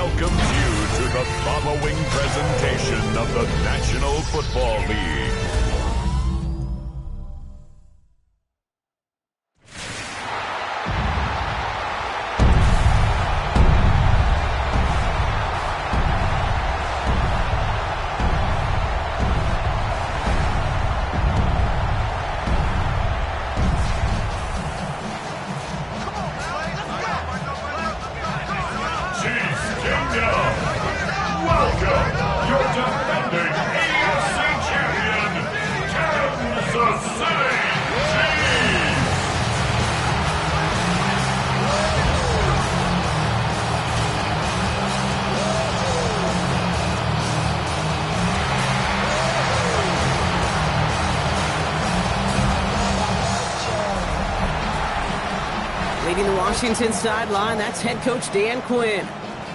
welcomes you to the following presentation of the National Football League. Welcome, your defending AFC champion, Kansas City Chiefs! Leading the Washington sideline, that's head coach Dan Quinn.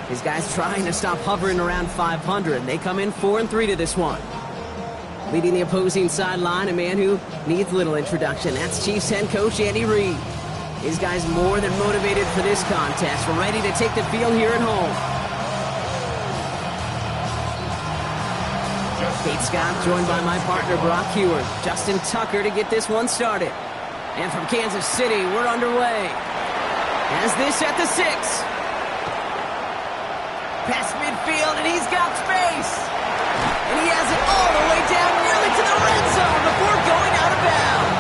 His guys trying to stop hovering around 500. They come in 4-3 to this one. Leading the opposing sideline, a man who needs little introduction. That's Chiefs head coach Andy Reid. His guys more than motivated for this contest. We're ready to take the field here at home. Kate Scott joined by my partner Brock Heward. Justin Tucker to get this one started. And from Kansas City, we're underway. As this at the 6. Past midfield, and he's got space. And he has it all the way down nearly to the red zone before going out of bounds.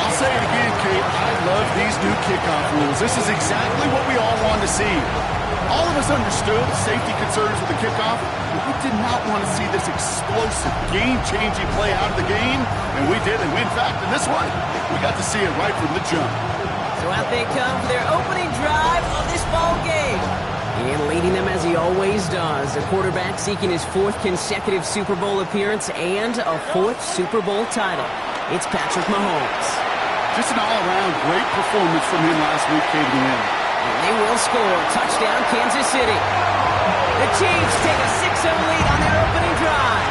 I'll say it again, Kate. I love these new kickoff rules. This is exactly what we all want to see. All of us understood safety concerns with the kickoff, but we did not want to see this explosive, game-changing play out of the game, and we did. And in fact, in this one, we got to see it right from the jump. So out they come for their opening drive of this ball game. And leading them as he always does, the quarterback seeking his 4th consecutive Super Bowl appearance and a 4th Super Bowl title. It's Patrick Mahomes. Just an all-around great performance from him last week, Kate, to win. And they will score. Touchdown, Kansas City. The Chiefs take a 6-0 lead on their opening drive.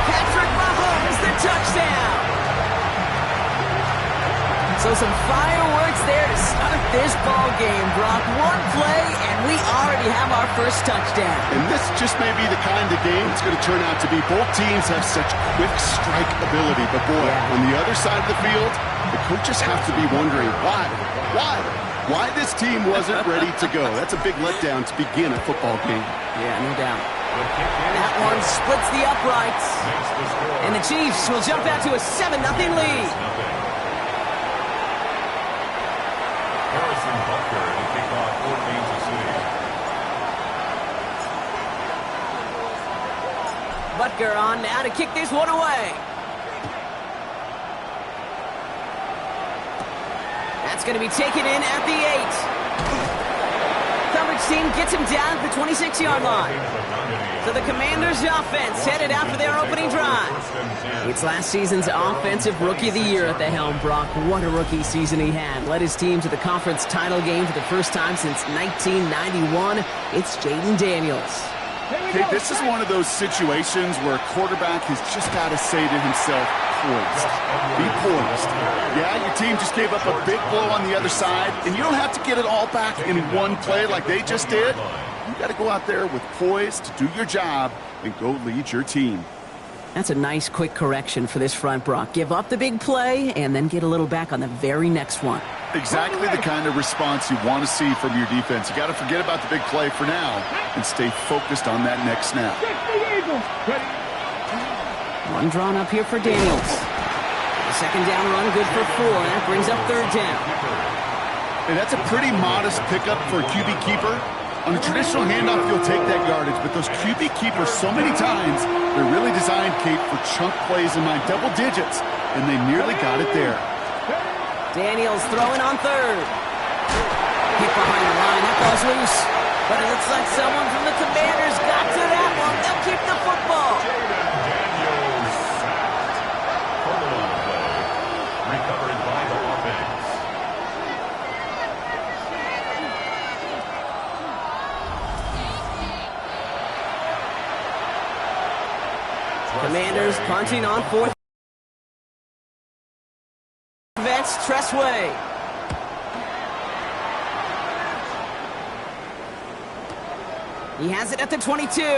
Patrick Mahomes, the touchdown. So some fireworks there to start this ball game, Brock. One play, and we already have our first touchdown. And this just may be the kind of game it's going to turn out to be. Both teams have such quick strike ability. But, boy, on the other side of the field, the coaches have to be wondering why this team wasn't ready to go. That's a big letdown to begin a football game. Yeah, no doubt. That one splits the uprights. And the Chiefs will jump out to a 7-0 lead. Butker on now to kick this one away. That's going to be taken in at the 8. Coverage team gets him down at the 26-yard line. So the Commanders' offense headed out for their opening drive. It's last season's Offensive Rookie of the Year at the helm, Brock. What a rookie season he had. Led his team to the conference title game for the first time since 1991. It's Jaden Daniels. Okay, this is one of those situations where a quarterback has just got to say to himself, poised. Be poised. Yeah, your team just gave up a big blow on the other side, and you don't have to get it all back in one play like they just did. You got to go out there with poise to do your job and go lead your team. That's a nice quick correction for this front, Brock. Give up the big play and then get a little back on the very next one. Exactly the kind of response you want to see from your defense. You got to forget about the big play for now and stay focused on that next snap. One drawn up here for Daniels. The second down run good for 4. That brings up 3rd down. And that's a pretty modest pickup for a QB keeper. On a traditional handoff, you'll take that yardage, but those QB keepers so many times, they're really designed, Kate, for chunk plays in my double digits, and they nearly got it there. Daniels throwing on 3rd. Hit behind the line. That ball's loose. But it looks like someone from the Commanders got to that one. They'll keep the football. Daniels sacked. Fumble on the play. Recovered by the offense. Commanders punting on 4th. Vets Tressway. He has it at the 22. And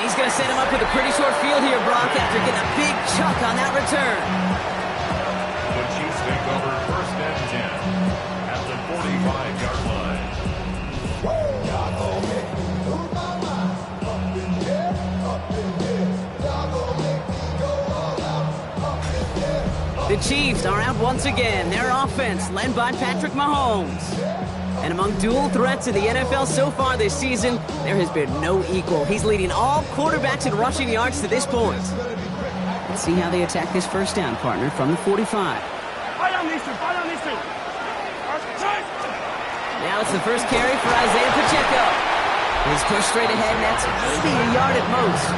he's going to set him up with a pretty short field here, Brock, after getting a big chunk on that return. The Chiefs take over 1st and 10 at the 45-yard line. The Chiefs are out once again. Their offense led by Patrick Mahomes. And among dual threats in the NFL so far this season, there has been no equal. He's leading all quarterbacks in rushing yards to this point. Let's see how they attack this first down, partner, from the 45. Now it's the first carry for Isaiah Pacheco. He's pushed straight ahead, and that's maybe a yard at most.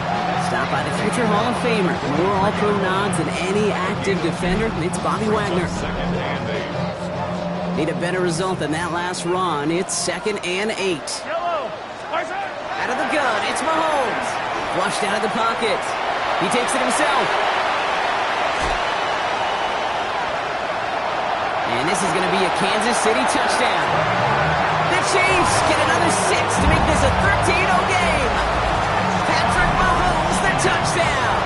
Stopped by the future Hall of Famer. More All-Pro nods than any active defender. It's Bobby Wagner. 2nd and 8. Need a better result than that last run. It's 2nd and 8. Out of the gun, it's Mahomes. Flushed out of the pocket. He takes it himself. And this is going to be a Kansas City touchdown. The Chiefs get another 6 to make this a 13-0 game. Patrick Mahomes, the touchdown.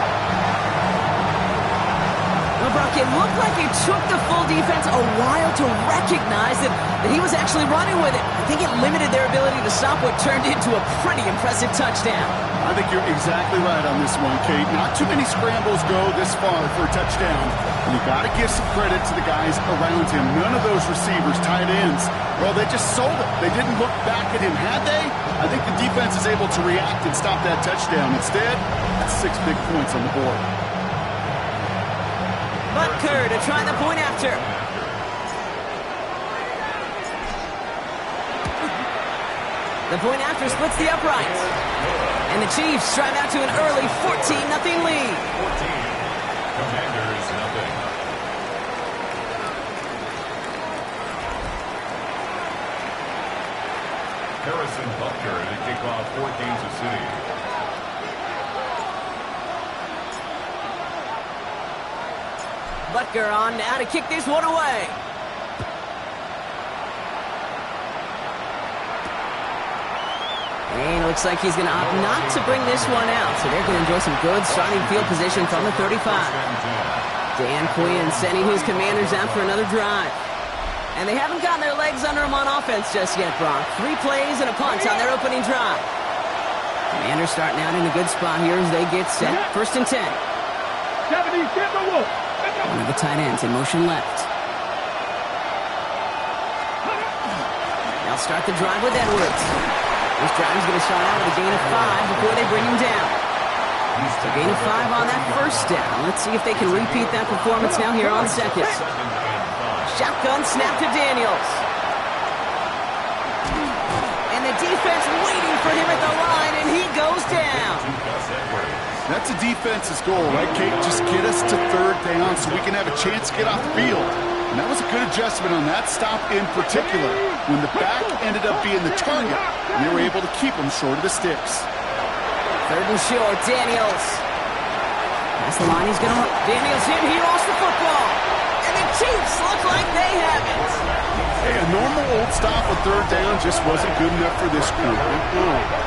Well, Brock, it looked like it took the full defense a while to recognize that he was actually running with it. I think it limited their ability to stop what turned into a pretty impressive touchdown. I think you're exactly right on this one, Kate. Not too many scrambles go this far for a touchdown. And you got to give some credit to the guys around him. None of those receivers, tight ends, well, they just sold it. They didn't look back at him. Had they? I think the defense is able to react and stop that touchdown. Instead, that's 6 big points on the board. Butker to try the point after. The point after splits the uprights. And the Chiefs drive out to an early 14-0 lead. 14. Commanders, nothing. Harrison Butker to kick off for Kansas City. Butker on now to kick this one away. And it looks like he's going to opt not to bring this one out. So they're going to enjoy some good starting field position from the 35. Dan Quinn sending his Commanders out for another drive. And they haven't gotten their legs under them on offense just yet, Brock. 3 plays and a punt on their opening drive. Commanders starting out in a good spot here as they get set. 1st and 10. One of the tight ends in motion left. They'll start the drive with Edwards. This drive is going to start out with a gain of 5 before they bring him down. So gain of 5 on that first down. Let's see if they can repeat that performance now here on 2nd. Shotgun snap to Daniels. And the defense waiting for him at the line, and he goes down. That's a defense's goal, right, Kate? Just get us to 3rd down so we can have a chance to get off the field. And that was a good adjustment on that stop in particular. When the back ended up being the target, they were able to keep him short of the sticks. 3rd and short, Daniels. That's the line he's going to... Daniels hit, he lost the football. And the Chiefs look like they have it. Hey, a normal old stop on 3rd down just wasn't good enough for this group.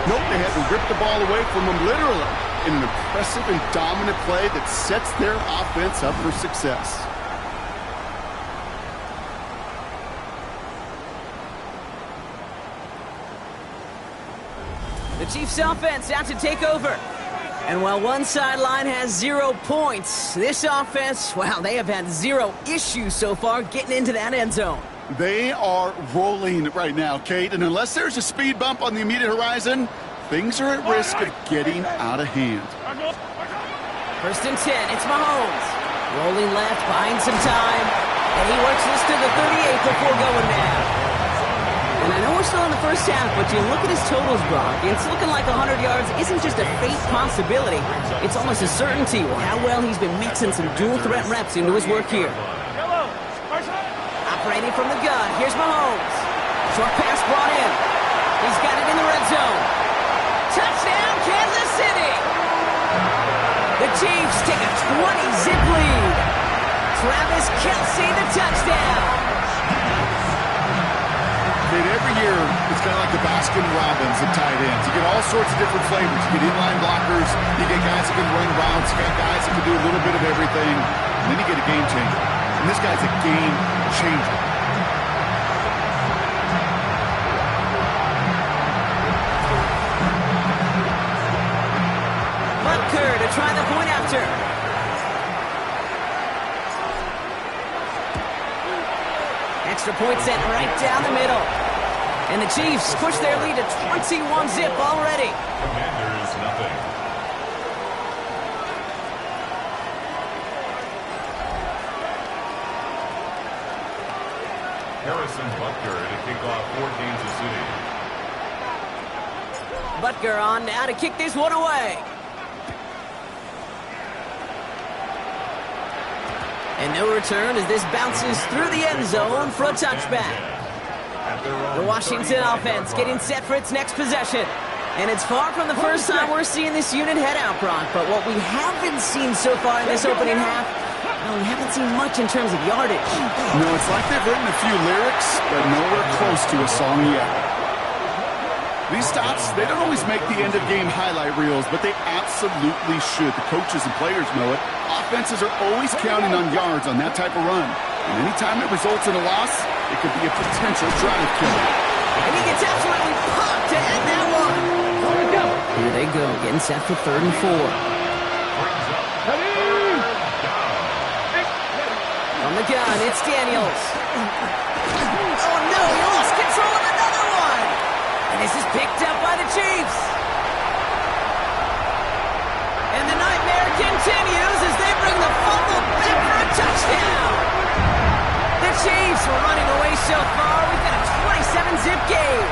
Nope, they had to rip the ball away from them literally in an impressive and dominant play that sets their offense up for success. The Chiefs offense out to take over. And while one sideline has 0 points, this offense, well, they have had 0 issues so far getting into that end zone. They are rolling right now, Kate, and unless there's a speed bump on the immediate horizon, things are at risk of getting out of hand. 1st and 10, it's Mahomes. Rolling left, buying some time. And he works this to the 38 before going down. And I know we're still in the first half, but you look at his totals, Brock. It's looking like 100 yards isn't just a fate possibility. It's almost a certainty with how well he's been mixing some dual threat reps into his work here. Operating from the gun, here's Mahomes. Short pass brought in. He's got it in the red zone. Touchdown, Kansas City! The Chiefs take a 20-zip lead. Travis Kelce, the touchdown. Kate, every year it's kind of like the Baskin Robbins of tight ends. You get all sorts of different flavors. You get inline blockers. You get guys that can run routes. You got guys that can do a little bit of everything. And then you get a game changer. And this guy's a game changer. Butker to try the point after. Extra point sent right down the middle. And the Chiefs push their lead to 21-zip already. Commanders, nothing. Harrison Butker to kick off for Kansas City. Butker on now to kick this one away. And no return as this bounces through the end zone for a touchback. The Washington offense getting set for its next possession. And it's far from the first time we're seeing this unit head out, Brock. But what we haven't seen so far in this opening half, well, we haven't seen much in terms of yardage. No, it's like they've written a few lyrics, but nowhere close to a song yet. These stops, they don't always make the end-of-game highlight reels, but they absolutely should. The coaches and players know it. Offenses are always counting on yards on that type of run. And anytime it results in a loss, it could be a potential drive killer. And he gets absolutely popped to end that one. Here they go, getting set for 3rd and 4. From the gun, it's Daniels. Oh no, he lost control of another one. And this is picked up by the Chiefs. And the nightmare continues as they bring the fumble back for a touchdown. The Chiefs were running away so far. We've got a 27-zip game.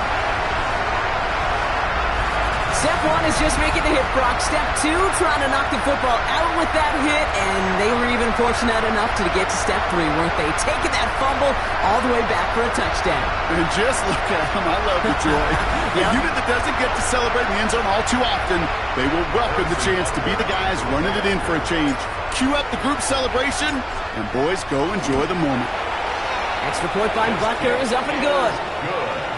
Step 1 is just making the hit, Brock. Step 2, trying to knock the football out with that hit, and they were even fortunate enough to get to step 3, weren't they? Taking that fumble all the way back for a touchdown. And just look at them. I love the joy. The unit that doesn't get to celebrate in the end zone all too often, they will welcome the chance to be the guys running it in for a change. Cue up the group celebration, and boys, go enjoy the moment. Extra point by Butker is up and good.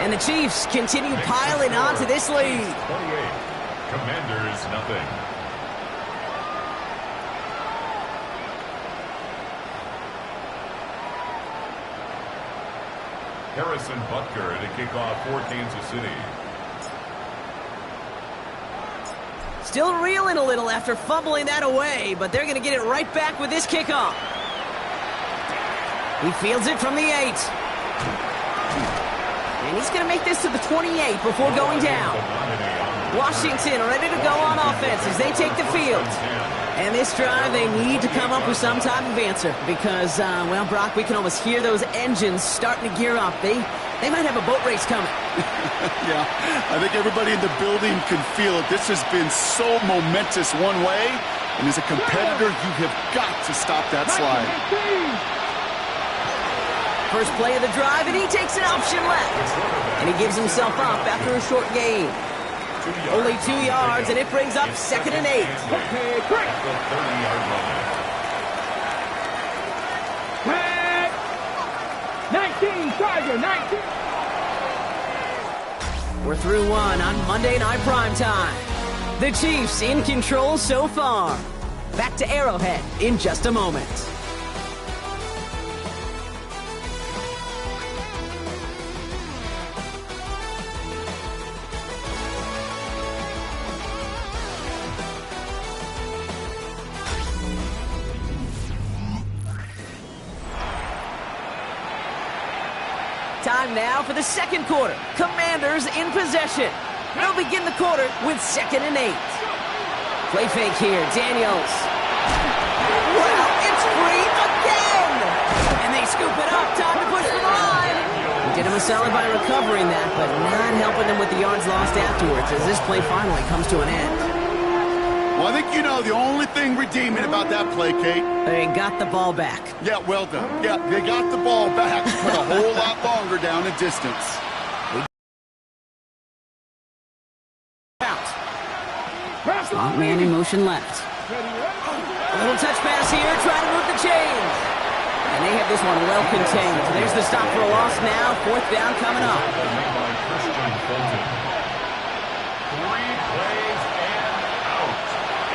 And the Chiefs continue piling on to this lead. 28. Commanders, nothing. Harrison Butker to kick off for Kansas City. Still reeling a little after fumbling that away, but they're going to get it right back with this kickoff. He fields it from the 8. And he's going to make this to the 28 before going down. Washington ready to go on offense as they take the field. And this drive, they need to come up with some type of answer because, well, Brock, we can almost hear those engines starting to gear up. They might have a boat race coming. Yeah, I think everybody in the building can feel it. This has been so momentous one way, and as a competitor, you have got to stop that slide. First play of the drive, and he takes an option left. And he gives himself up after a short gain. Only 2 yards, and it brings up 2nd and 8. Okay, great. The 30-yard line. 19, Tiger, 19. We're through one on Monday Night Primetime. The Chiefs in control so far. Back to Arrowhead in just a moment. Time now for the second quarter. Commanders in possession. They'll begin the quarter with 2nd and 8. Play fake here. Daniels. Well, it's free again. And they scoop it up. Time to push for the line. Did him a solid by recovering that, but not helping them with the yards lost afterwards as this play finally comes to an end. Well, I think you know the only thing redeeming about that play, Kate. They got the ball back. Yeah, well done. Yeah, they got the ball back, but a whole lot longer down the distance. Out. Man in motion left. A little touch pass here, trying to move the chains. And they have this one well contained. There's the stop for a loss now. Fourth down coming up. Made by Christian Fulton. 3 plays and out.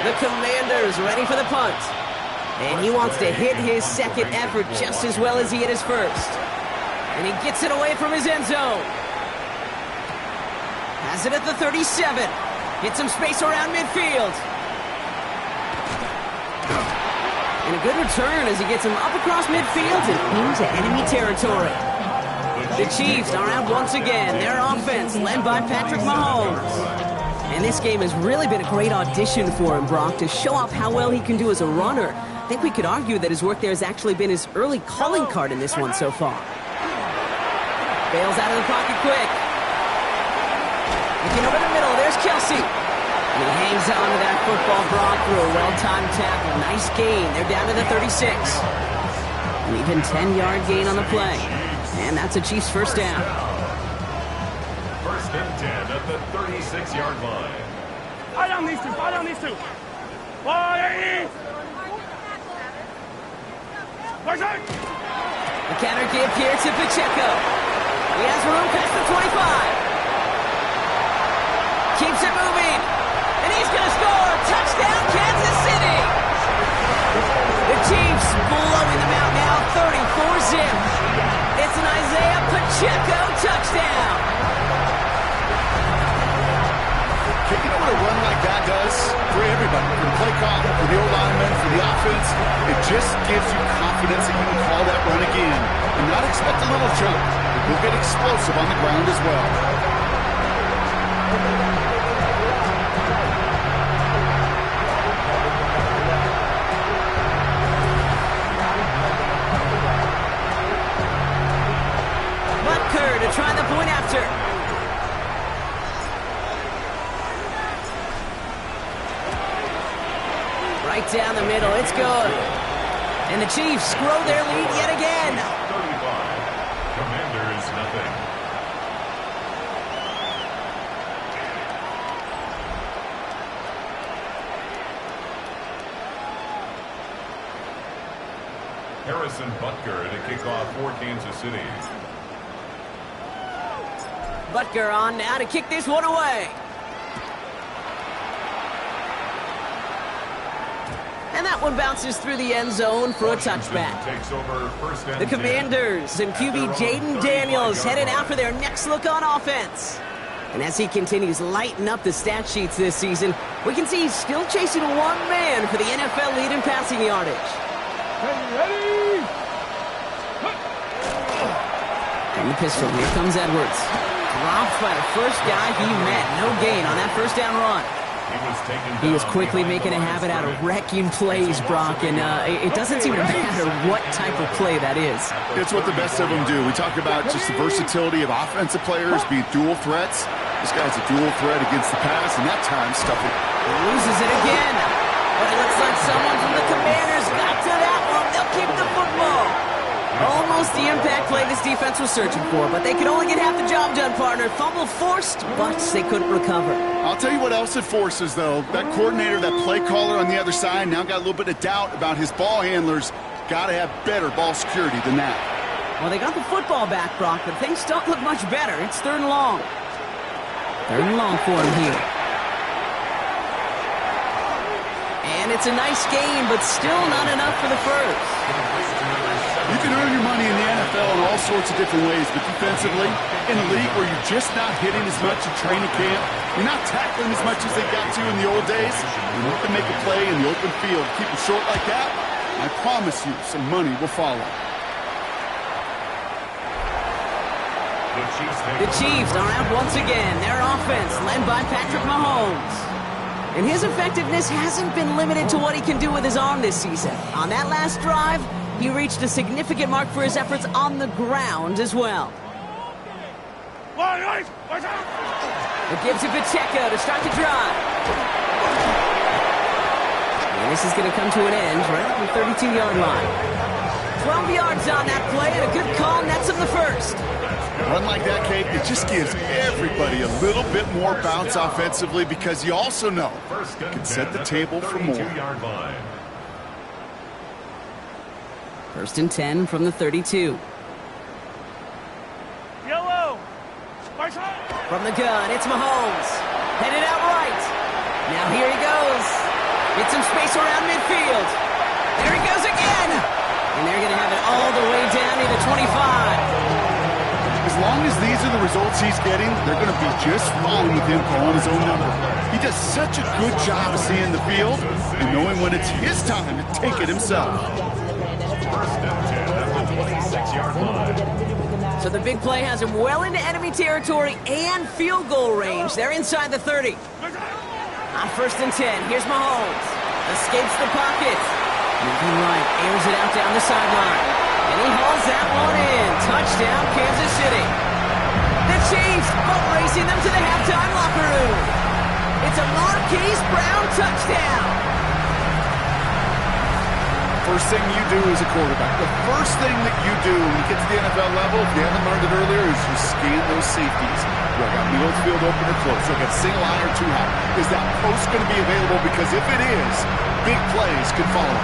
The Commanders ready for the punt. And he wants to hit his second effort just as well as he hit his first. And he gets it away from his end zone. Has it at the 37. Hits some space around midfield. And a good return as he gets him up across midfield and into enemy territory. The Chiefs are out once again. Their offense led by Patrick Mahomes. And this game has really been a great audition for him, Brock, to show off how well he can do as a runner. I think we could argue that his work there has actually been his early calling card in this one so far. Bails out of the pocket quick. Looking over the middle, there's Kelsey. And he hangs on to that football, Brock, through a well-timed tackle. Nice gain. They're down to the 36. An even 10-yard gain on the play. And that's a Chiefs first down. First and 10 at the 36-yard line. Fire down these two. Fire down these two. Fire! The counter give here to Pacheco. He has room past the 25. Keeps it moving. And he's going to score. Touchdown, Kansas City. The Chiefs blowing them out now, 34-zip. It's an Isaiah Pacheco touchdown. You know what a run like that does for everybody, for the play call, for the O-lineman, for the offense? It just gives you confidence that you can call that run again and not expect a little jump. You'll get explosive on the ground as well. Butker to try the point after. Right down the middle, it's good. And the Chiefs grow their lead yet again. 35. Commanders nothing. Harrison Butker to kick off for Kansas City. Butker on now to kick this one away. And that one bounces through the end zone for a touchback. Takes over first and The Commanders and QB Jaden Daniels headed out for their next look on offense. And as he continues lighting up the stat sheets this season, we can see he's still chasing one man for the NFL lead in passing yardage. Ready? From the pistol, here comes Edwards. Dropped by the first guy he met. No gain on that first down run. He was quickly making a habit out of wrecking plays, Brock, and it doesn't seem to matter what type of play that is. It's what the best of them do. We talk about just the versatility of offensive players being dual threats. This guy's a dual threat against the pass, and that time stuffing. He loses it again. But it looks like someone from the Commanders got to that one. They'll keep the football. Almost the impact play this defense was searching for, but they could only get half the job done, partner. Fumble forced, but they couldn't recover. I'll tell you what else it forces, though. That coordinator, that play caller on the other side, now got a little bit of doubt about his ball handlers. Got to have better ball security than that. Well, they got the football back, Brock, but things don't look much better. It's third and long. Third and long for him here. And it's a nice gain, but still not enough for the first. You can earn your money in the NFL in all sorts of different ways, but defensively, in a league where you're just not hitting as much in training camp, you're not tackling as much as they got to in the old days, you have to make a play in the open field. Keep it short like that, I promise you some money will follow. The Chiefs are out once again. Their offense led by Patrick Mahomes. And his effectiveness hasn't been limited to what he can do with his arm this season. On that last drive, he reached a significant mark for his efforts on the ground as well. It gives to Pacheco to start the drive. And this is going to come to an end right at the 32-yard line. 12 yards on that play, and a good call nets him the first. Run like that, Kate, it just gives everybody a little bit more bounce offensively because you also know you can set the table for more. First and 10 from the 32. Yellow. From the gun, it's Mahomes. Headed out right. Now here he goes. Get some space around midfield. There he goes again. And they're going to have it all the way down to the 25. As long as these are the results he's getting, they're going to be just fine with him calling his own number. He does such a good job of seeing the field and knowing when it's his time to take it himself. First and 10 at the 26-yard line. So the big play has him well into enemy territory and field goal range. They're inside the 30. On first and 10, here's Mahomes. Escapes the pocket. Moving right, airs it out down the sideline. And he hauls that one in. Touchdown, Kansas City. The Cheifs boat racing them to the halftime locker room. It's a Marquise Brown touchdown. First thing you do as a quarterback, the first thing that you do when you get to the NFL level, if you haven't learned it earlier, is you scan those safeties. Do I got middle field open or close? Do I got single eye or two high? Is that post going to be available? Because if it is, big plays could follow.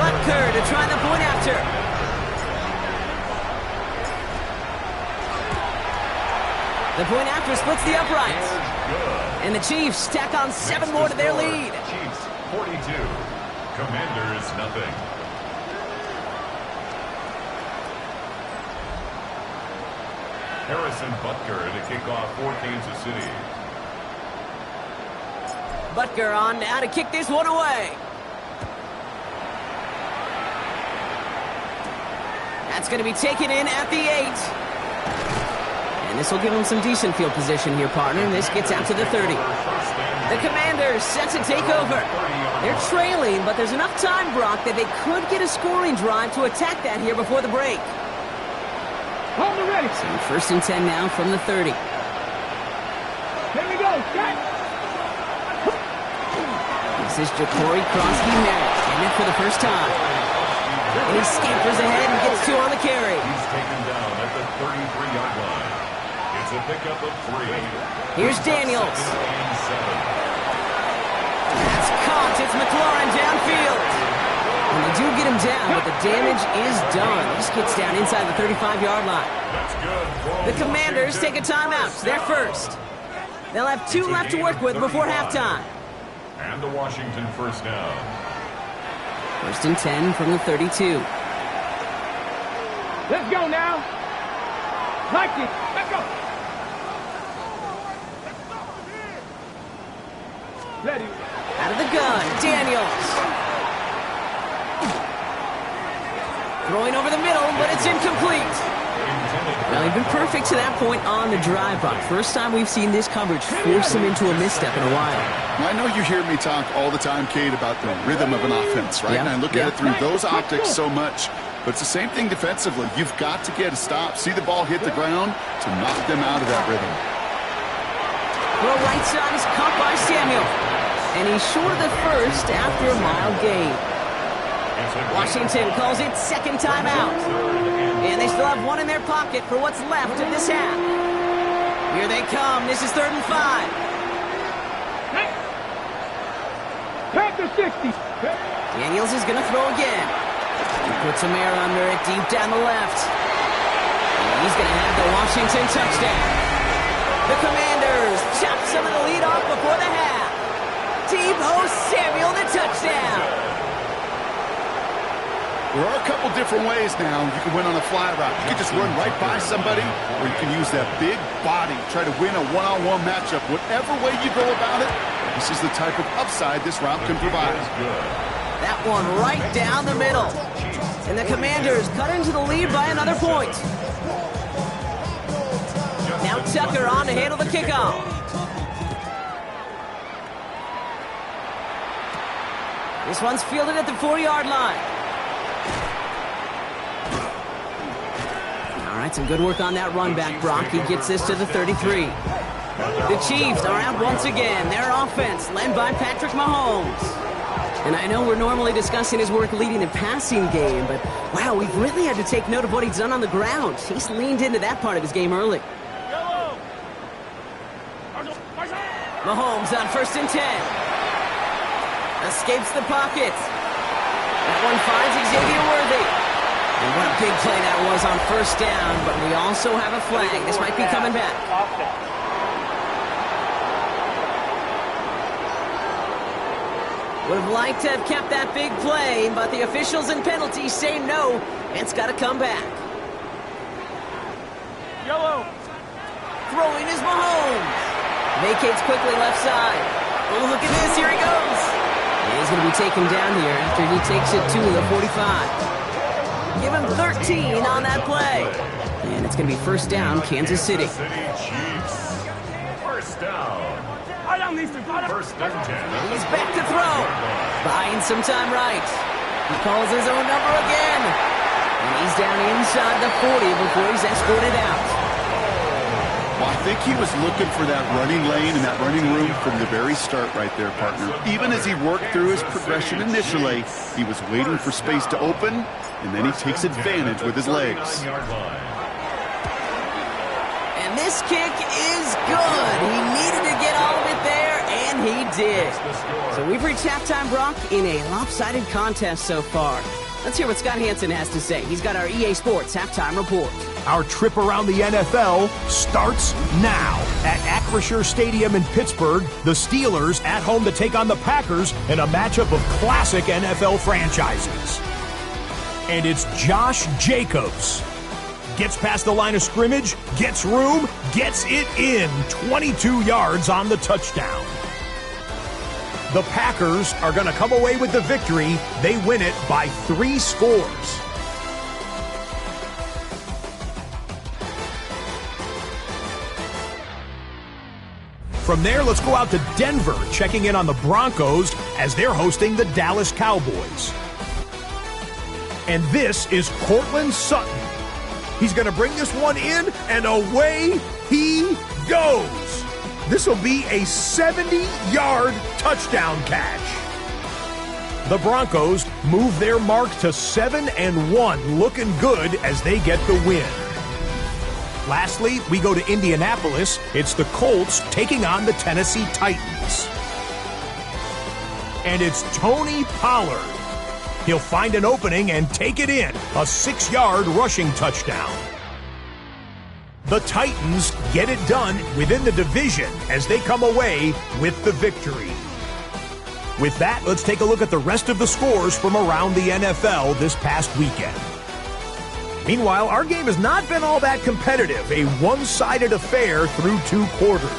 Butker to try the point after. The point after splits the uprights. And the Chiefs stack on 7 more to their lead. Chiefs 42. Commanders nothing. Harrison Butker to kick off for Kansas City. Butker on now to kick this one away. That's going to be taken in at the 8. And this will give them some decent field position here, partner. And this gets out to the 30. The Commanders set to take over. They're trailing, but there's enough time, Brock, that they could get a scoring drive to attack that here before the break. Hold it ready. So first and 10 now from the 30. Here we go. Got. This is Ja'Cory Crosby-Merritt, getting it for the first time. And he scampers ahead and gets 2 on the carry. He's taken down at the 33-yard line. It's a pickup of 3. Here's Daniels. Second and 7. That's caught. It's McLaurin downfield. And they do get him down, but the damage is done. He just gets down inside the 35-yard line. That's good. The Commanders take a timeout. They're first. They'll have 2 left to work with before halftime. And the Washington first down. First and 10 from the 32. Let's go now. Like it. Let's go. Ready. Out of the gun, Daniels. Throwing over the middle, but it's incomplete. Well, he's been perfect to that point on the drive, Buck. First time we've seen this coverage force him into a misstep in a while. Well, I know you hear me talk all the time, Kate, about the rhythm of an offense, right? And I look at it through those optics so much. But it's the same thing defensively. You've got to get a stop, see the ball hit the ground to knock them out of that rhythm. Well, right side is caught by Samuel. And he's short of the first after a mild gain. Washington calls it second timeout. And they still have 1 in their pocket for what's left of this half. Here they come. This is 3rd and 5. Panther 60. Daniels is going to throw again. He puts some air under it deep down the left. And he's going to have the Washington touchdown. The Commanders chop some of the lead off before the half. Deebo Samuel, the touchdown. There are a couple different ways now you can win on a fly route. You can just run right by somebody, or you can use that big body, try to win a one-on-one matchup. Whatever way you go about it, this is the type of upside this route can provide. That one right down the middle. And the Commanders cut into the lead by another point. Now Tucker on to handle the kickoff. This one's fielded at the 4-yard line. All right, some good work on that run back, Brock. He gets this to the 33. The Chiefs are out once again. Their offense led by Patrick Mahomes. And I know we're normally discussing his work leading the passing game, but wow, we've really had to take note of what he's done on the ground. He's leaned into that part of his game early. Mahomes on 1st and 10. Escapes the pocket. That one finds Xavier Worthy. And what a big play that was on 1st down, but we also have a flag. This might be coming back. Would have liked to have kept that big play, but the officials and penalties say no. It's got to come back. Yellow. Throwing is Mahomes. Vacates quickly left side. Oh, look at this. Here he goes. He's going to be taken down here after he takes it to the 45. Give him 13 on that play. And it's going to be 1st down, Kansas City. Cheifs. 1st down. Fire down these two. 1st and 10. He's back to throw. Buying some time right. He calls his own number again. And he's down inside the 40 before he's escorted out. Well, I think he was looking for that running lane and that running room from the very start right there, partner. Even as he worked through his progression initially, he was waiting for space to open, and then he takes advantage with his legs. And this kick is good. He needed to get all of it there, and he did. So we've reached halftime, Brock, in a lopsided contest so far. Let's hear what Scott Hansen has to say. He's got our EA Sports halftime report. Our trip around the NFL starts now. At Acrisure Stadium in Pittsburgh, the Steelers at home to take on the Packers in a matchup of classic NFL franchises. And it's Josh Jacobs. Gets past the line of scrimmage, gets room, gets it in. 22 yards on the touchdown. The Packers are going to come away with the victory. They win it by 3 scores. From there, let's go out to Denver, checking in on the Broncos as they're hosting the Dallas Cowboys. And this is Cortland Sutton. He's going to bring this one in, and away he goes. This will be a 70-yard touchdown catch. The Broncos move their mark to 7-1, looking good as they get the win. Lastly, we go to Indianapolis. It's the Colts taking on the Tennessee Titans. And it's Tony Pollard. He'll find an opening and take it in. A 6-yard rushing touchdown. The Titans get it done within the division as they come away with the victory. With that, let's take a look at the rest of the scores from around the NFL this past weekend. Meanwhile, our game has not been all that competitive, a one-sided affair through 2 quarters.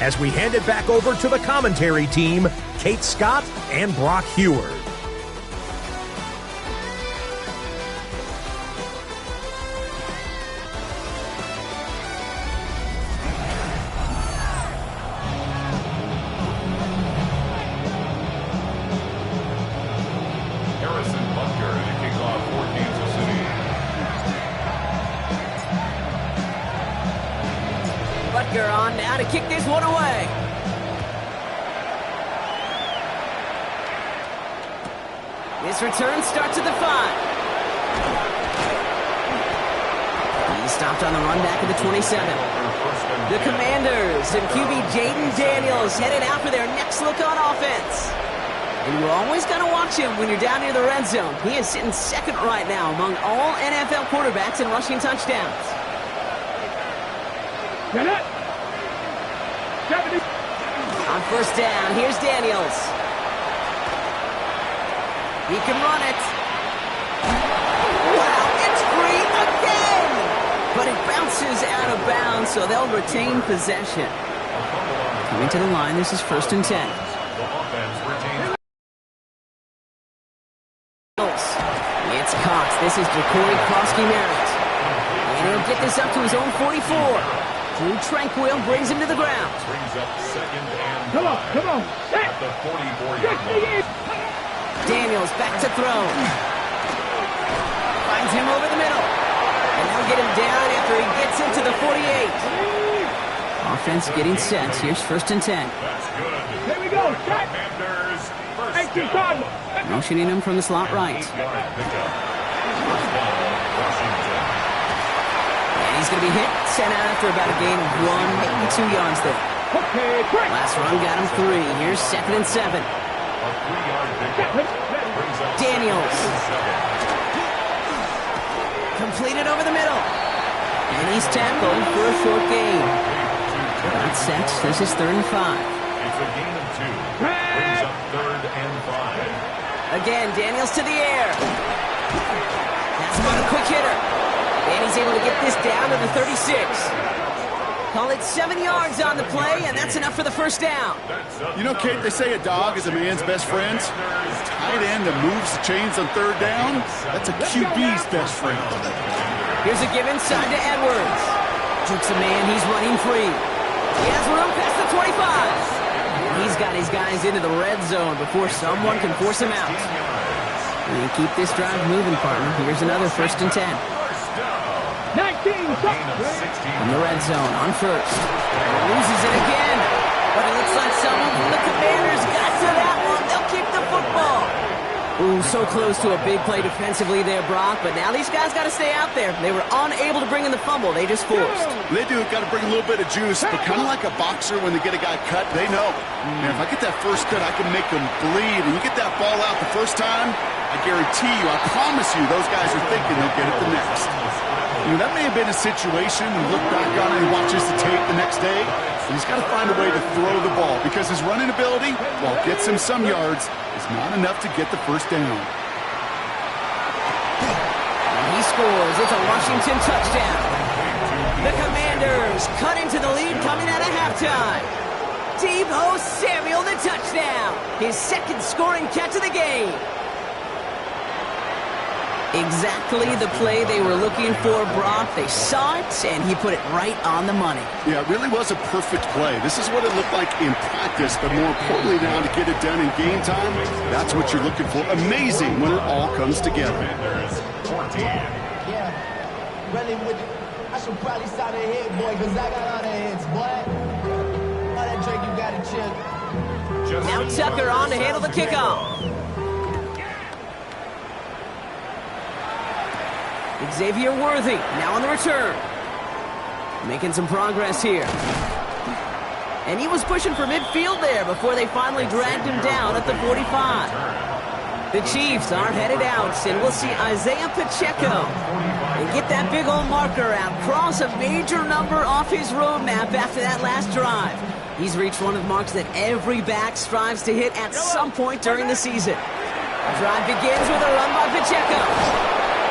As we hand it back over to the commentary team, Kate Scott and Brock Heward. On now to kick this one away. This return starts at the 5. He's stopped on the run back at the 27. The Commanders and QB Jaden Daniels headed out for their next look on offense. And you always got to watch him when you're down near the red zone. He is sitting second right now among all NFL quarterbacks in rushing touchdowns. Get it! On 1st down, here's Daniels. He can run it. Wow, it's free again! But it bounces out of bounds, so they'll retain possession. Coming to the line, this is 1st and 10. It's Cox. This is Jacory Krosky-Merritt. And he'll get this up to his own 44. Drew Tranquil brings him to the ground. Brings up 2nd and 5. Come on. At the 44-yard line. Daniels back to throw. Finds him over the middle. And they'll get him down after he gets into the 48. Offense getting set. Here's 1st and 10. That's good. Here we go. Shot. Commanders, 1st Hey, down. Motioning him from the slot right. 8-yard pickup. 1st down, Washington. And he's going to be hit, sent out after about a gain of 1, maybe 2 yards there. Last run got him 3. Here's 2nd and 7. A 3-yard pickup brings up Daniels. 2nd and 7. Completed over the middle. And he's tackled for a short gain. Not set. This is 3rd and 5. It's a gain of 2. Brings up 3rd and 5. Again, Daniels to the air. That's about a quick hitter. And he's able to get this down to the 36. Call it 7 yards on the play, and that's enough for the first down. You know, Kate, they say a dog is a man's best friend. Tight end that moves the chains on 3rd down, that's a QB's best friend. Here's a give inside to Edwards. Jukes a man, he's running free. He has room past the 25. And he's got his guys into the red zone before someone can force him out. And keep this drive moving, partner. Here's another 1st and 10. 19. From the red zone on 1st. Loses it again. But it looks like someone from the Commanders got to that one. They'll keep the football. Ooh, so close to a big play defensively there, Brock. But now these guys got to stay out there. They were unable to bring in the fumble. They just forced. They do. Got to bring a little bit of juice. But kind of like a boxer when they get a guy cut, they know. Man, if I get that first cut, I can make them bleed. And you get that ball out the first time, I guarantee you, I promise you, those guys are thinking they'll get it the next. You know, that may have been a situation, and look back on it and watches the tape the next day. He's got to find a way to throw the ball because his running ability, while it gets him some yards, is not enough to get the first down. And he scores. It's a Washington touchdown. The Commanders cut into the lead coming out of halftime. Deebo Samuel, the touchdown. His 2nd scoring catch of the game. Exactly the play they were looking for, Brock. They saw it, and he put it right on the money. Yeah, it really was a perfect play. This is what it looked like in practice, but more importantly now to get it done in game time, that's what you're looking for. Amazing when it all comes together. Commanders 14. Yeah, running with it. I should probably sign a hit, boy, because I got all the hits, boy. All that drink you got to chill. Now Tucker on to handle the kickoff. Xavier Worthy now on the return. Making some progress here. And he was pushing for midfield there before they finally dragged him down at the 45. The Chiefs are headed out, and we'll see Isaiah Pacheco and get that big old marker out, cross a major number off his roadmap after that last drive. He's reached one of the marks that every back strives to hit at some point during the season. The drive begins with a run by Pacheco.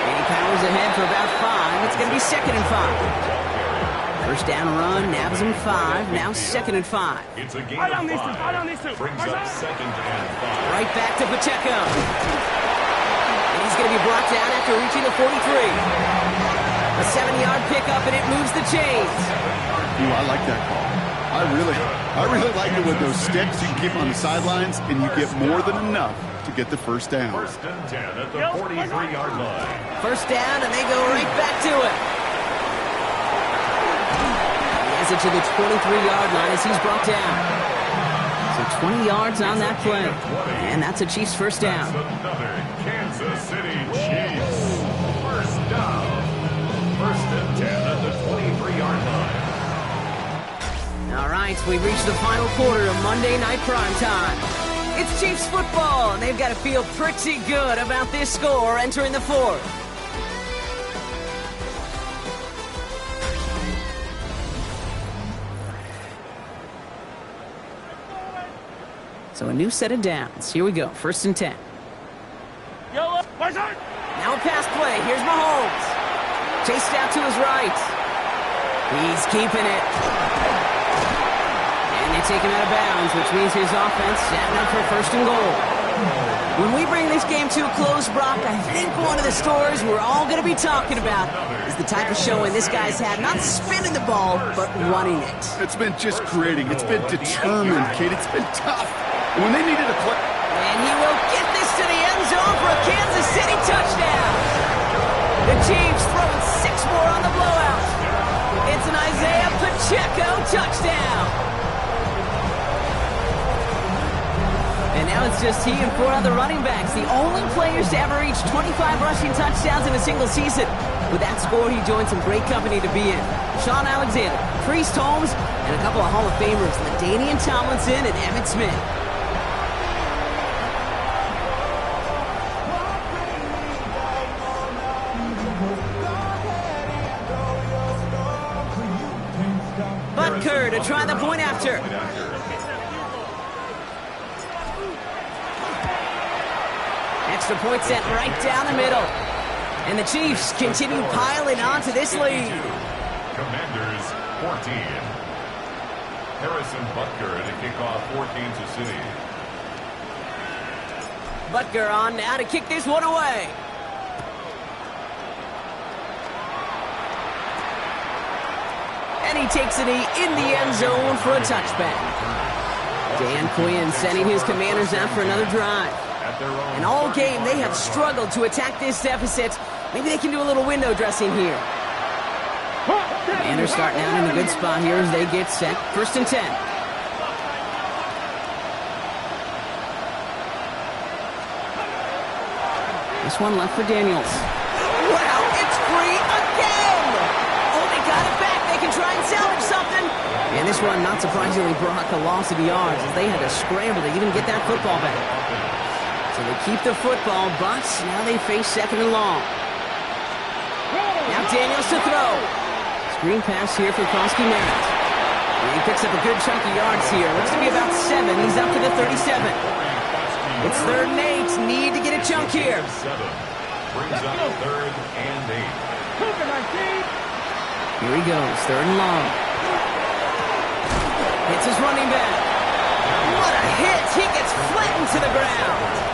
And he powers ahead for about 5. It's going to be 2nd and 5. First down run, nabs him 5. Now 2nd and 5. It's a gain of 5. Brings up 2nd and 5. Right back to Pacheco. And he's going to be brought down after reaching the 43. A 7-yard pickup, and it moves the chains. Ooh, I like that call. I really like it with those sticks you can keep on the sidelines, and you get more than enough to get the first down. 1st and 10 at the 43-yard line. First down, and they go right back to it. He has it to the 23-yard line as he's brought down. So 20 yards on that play. And that's a Chiefs first down. That's another Kansas City Chiefs first down. 1st and 10 at the 23-yard line. All right, we've reached the final quarter of Monday Night Primetime. It's Chiefs football, and they've got to feel pretty good about this score entering the 4th. So a new set of downs. Here we go, 1st and 10. Now a pass play. Here's Mahomes. Chased out to his right. He's keeping it. And they take him out of bounds, which means his offense setting up for 1st and goal. When we bring this game to a close, Brock, I think one of the stories we're all going to be talking about is the type of showing this guy's had, not spinning the ball, but running it. It's been just gritty. It's been determined, Kate. It's been tough. And when they needed a play... And he will get this to the end zone for a Kansas City touchdown. The Chiefs throwing 6 more on the blowout. It's an Isaiah Pacheco touchdown. And now it's just he and 4 other running backs, the only players to ever reach 25 rushing touchdowns in a single season. With that score, he joined some great company to be in. Sean Alexander, Priest Holmes, and a couple of Hall of Famers, LaDainian Tomlinson and Emmitt Smith. Butker to try the point after. Extra point set right down the middle. And the Chiefs continue piling on to this lead. Commanders 14. Harrison Butker to kick off for Kansas City. Butker on now to kick this one away. And he takes it in the end zone for a touchback. Dan Quinn sending his Commanders out for another drive. And all game, they have struggled to attack this deficit. Maybe they can do a little window dressing here. Commanders starting out in a good spot here as they get set. 1st and 10. This one left for Daniels. Wow, it's free again! Oh, they got it back. They can try and salvage something. And this one, not surprisingly, brought a loss of yards as they had to scramble to even get that football back. So they keep the football, but now they face 2nd and long. Now Daniels to throw. Screen pass here for Krosky Merritt. He picks up a good chunk of yards here. Looks to be about 7. He's up to the 37. It's 3rd and 8. Need to get a chunk here. Brings up 3rd and 8. Here he goes. 3rd and long. Hits his running back. What a hit. He gets flattened to the ground.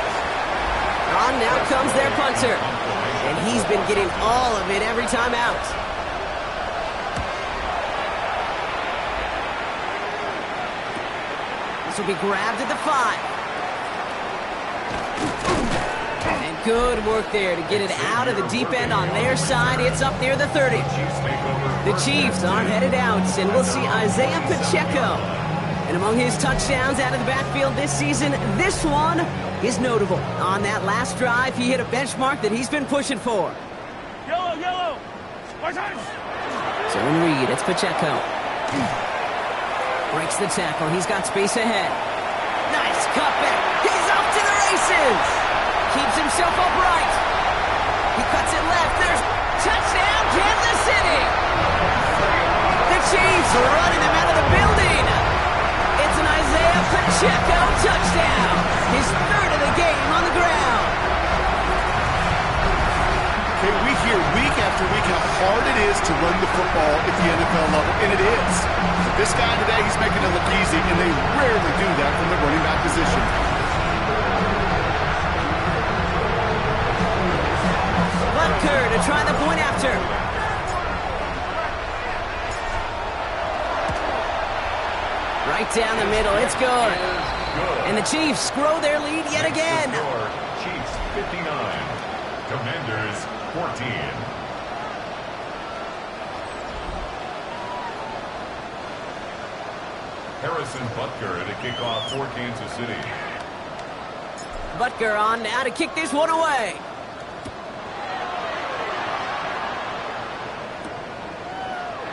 On now comes their punter. And he's been getting all of it every time out. This will be grabbed at the 5. And good work there to get it out of the deep end on their side. It's up near the 30. The Chiefs are headed out, and we'll see Isaiah Pacheco. And among his touchdowns out of the backfield this season, this one is notable. On that last drive, he hit a benchmark that he's been pushing for. Yellow! Zone read, it's Pacheco. Breaks the tackle, he's got space ahead. Nice cutback, he's off to the races! Keeps himself upright. He cuts it left, there's touchdown, Kansas City! The Chiefs are running them out of the building! It's an Isaiah Pacheco touchdown! His 3rd of the game on the ground. Okay, we hear week after week how hard it is to run the football at the NFL level, and it is. This guy today, he's making it look easy, and they rarely do that from the running back position. Butker to try the point after. Right down the middle, it's good. And the Chiefs grow their lead yet again. Chiefs 59, Commanders 14. Harrison Butker to kick off for Kansas City. Butker on now to kick this one away.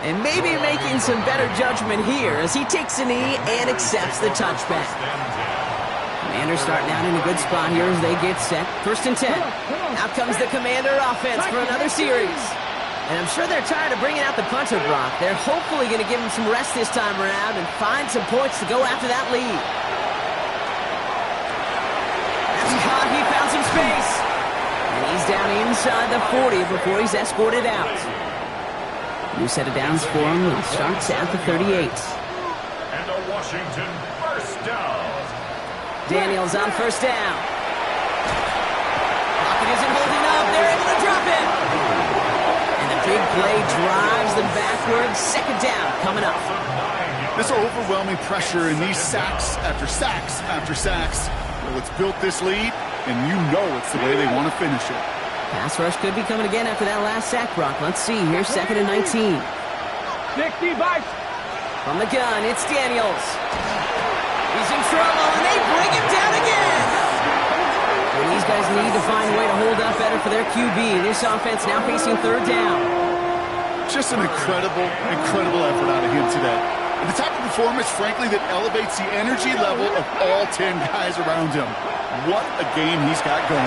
And maybe making some better judgment here as he takes a knee and accepts the touchback. Commanders starting out in a good spot here as they get set. 1st and 10. Out comes the Commander offense for another series. And I'm sure they're tired of bringing out the punter, Brock. They're hopefully going to give him some rest this time around and find some points to go after that lead. That's caught. He found some space. And he's down inside the 40 before he's escorted out. New set of downs for him. It starts at the 38. And a Washington 1st down. Daniels on 1st down. Pocket isn't holding up. They're able to drop it. And the big play drives them backwards. 2nd down coming up. This overwhelming pressure and these sacks after sacks after sacks. Well, it's built this lead, and you know it's the way they want to finish it. Pass rush could be coming again after that last sack, Brock. Let's see. Here's 2nd and 19. 65. From the gun, it's Daniels. He's in trouble, and they bring him down again. for their QB. This offense now facing third down. Just an incredible effort out of him today. And the type of performance, frankly, that elevates the energy level of all 10 guys around him. What a game he's got going.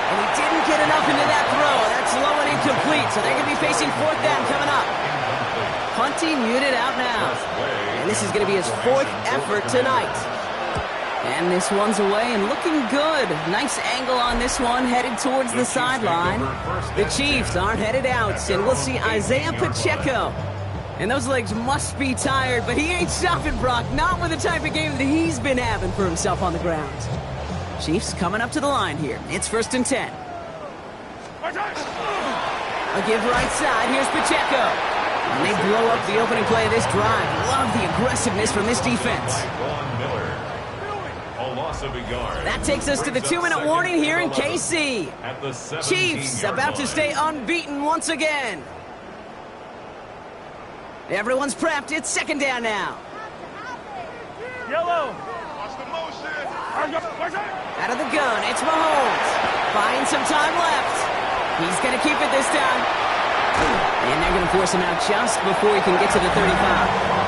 And he didn't get enough into that throw. That's low and incomplete, so they're going to be facing fourth down coming up. Punting muted out now. And this is going to be his fourth effort tonight. And this one's away and looking good. Nice angle on this one, headed towards the sideline. The Chiefs are headed out, and we'll see Isaiah Pacheco. And those legs must be tired, but he ain't stopping, Brock. Not with the type of game that he's been having for himself on the ground. Chiefs coming up to the line here. It's 1st and 10. A give right side. Here's Pacheco. And they blow up the opening play of this drive. Love the aggressiveness from this defense. That takes us to the 2-minute warning here in KC. Chiefs about to stay unbeaten once again. Everyone's prepped. It's 2nd down now. Yellow. Out of the gun, it's Mahomes. Buying some time left. He's going to keep it this time. And they're going to force him out just before he can get to the 35.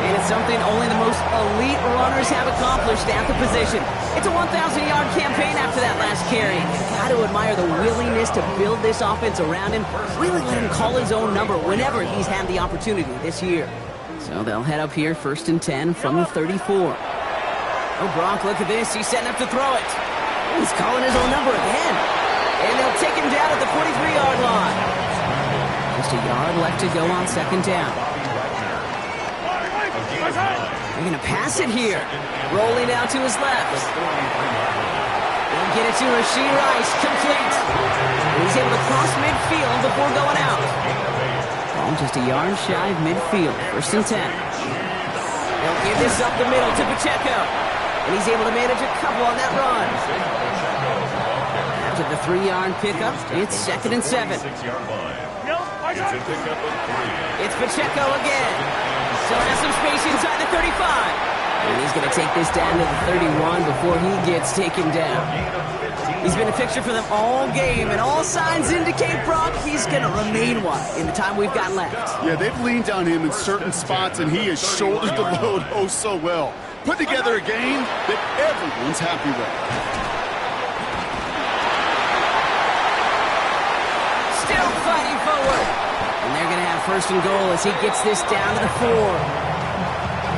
And it's something only the most elite runners have accomplished at the position. It's a 1,000-yard campaign after that last carry. You've got to admire the willingness to build this offense around him. Really let him call his own number whenever he's had the opportunity this year. So they'll head up here 1st and 10 from the 34. Oh, Brock, look at this. He's setting up to throw it. He's calling his own number again. And they'll take him down at the 43-yard line. Just a yard left to go on 2nd down. They're going to pass it here. Rolling out to his left. They'll get it to Rashee Rice. Complete. And he's able to cross midfield before going out. Ball just a yard shy of midfield. 1st and 10. They'll give this up the middle to Pacheco. And he's able to manage a couple on that run. After the 3-yard pickup, it's 2nd and 7. It's Pacheco again. Still has some space inside the 35. And he's going to take this down to the 31 before he gets taken down. He's been a fixture for them all game, and all signs indicate, Brock, he's going to remain one in the time we've got left. Yeah, they've leaned on him in certain spots, and he has shouldered the load oh so well. Put together a game that everyone's happy with. Still fighting forward. And they're going to have 1st and goal as he gets this down to the 4.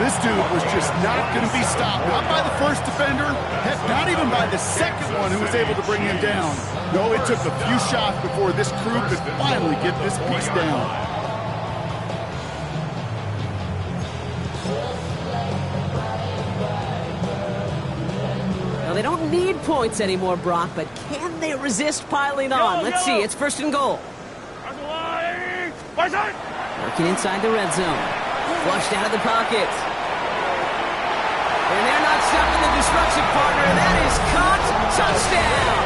This dude was just not going to be stopped. Not by the first defender. Heck, not even by the second one who was able to bring him down. No, it took a few shots before this crew could finally get this piece down. Now, they don't need points anymore, Brock, but can they resist piling on? Let's see. It's 1st and goal. Working inside the red zone. Flushed out of the pocket. And they're not stopping the destruction, partner. That is caught. Touchdown.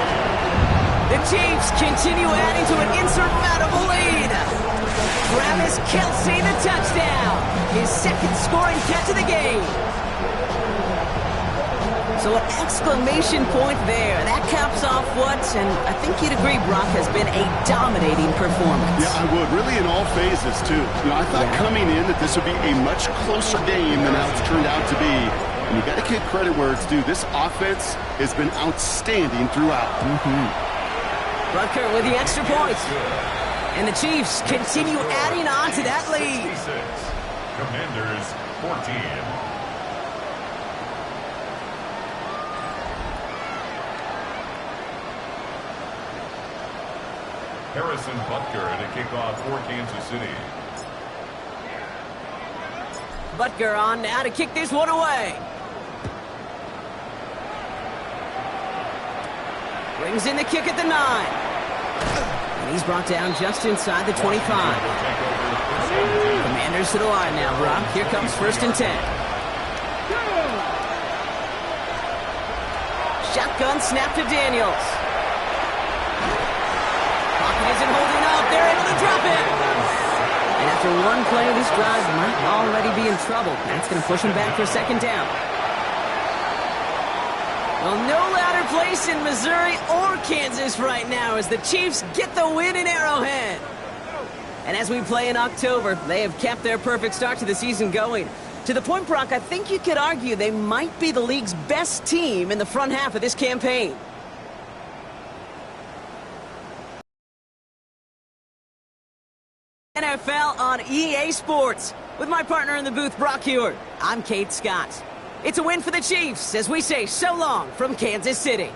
The Chiefs continue adding to an insurmountable lead. Travis Kelce, the touchdown. His 2nd scoring catch of the game. So an exclamation point there. That caps off what, and I think you'd agree, Brock, has been a dominating performance. Yeah, I would. Really in all phases, too. You know, I thought coming in that this would be a much closer game than how it's turned out to be. And you got to give credit where it's due. This offense has been outstanding throughout. Rutger with the extra point. And the Chiefs continue adding on to that lead. Commanders 14. Harrison Butker to kick off for Kansas City. Butker on now to kick this one away. Brings in the kick at the 9. And he's brought down just inside the 25. Commanders to the line now, Brock. Here comes 1st and 10. Shotgun snap to Daniels. Isn't holding up. They're able to drop it. And after one play, this drive might already be in trouble. That's going to push him back for 2nd down. Well, no louder place in Missouri or Kansas right now as the Chiefs get the win in Arrowhead. And as we play in October, they have kept their perfect start to the season going. To the point, Brock, I think you could argue they might be the league's best team in the front half of this campaign. NFL on EA Sports. With my partner in the booth, Brock Hewitt, I'm Kate Scott. It's a win for the Chiefs as we say so long from Kansas City.